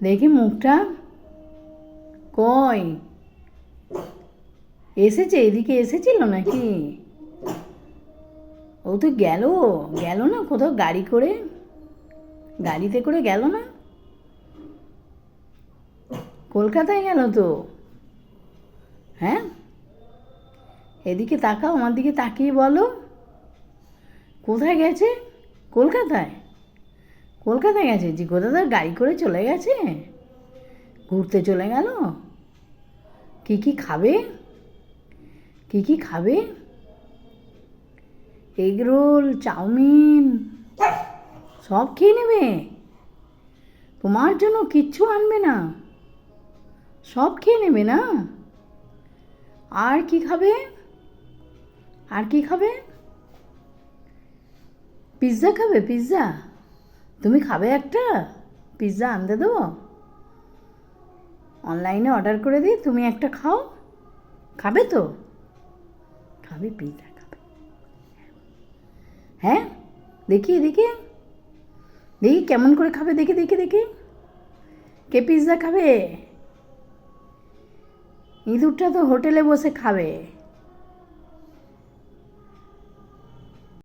দেখি মুখটা কই এসেছে, এদিকে এসেছিল নাকি? ও তো গেল গেল না কোথাও গাড়ি করে, গাড়িতে করে গেল না? কলকাতায় গেল তো। হ্যাঁ, এদিকে তাকাও, আমার দিকে তাকিয়ে বলো কোথায় গেছে। কলকাতায়? কলকাতায় গেছে যে কোথাও গাড়ি করে চলে গেছে, ঘুরতে চলে গেল। কি কি খাবে? কি কি খাবে? এগরোল, চাউমিন সব খেয়ে নেবে? তোমার জন্য কিচ্ছু আনবে না? সব খেয়ে নেবে না? আর কি খাবে? আর কি খাবে? পিৎজা খাবে? পিৎজা তুমি খাবে একটা? পিৎজা আনতে দেবো? অনলাইনে অর্ডার করে দিই, তুমি একটা খাও। খাবে তো? খাবে, পিৎজা খাবে? হ্যাঁ, দেখি দেখি দেখি কেমন করে খাবে, দেখি দেখি দেখি কে পিৎজা খাবে? ইঁদুরটা তো হোটেলে বসে খাবে।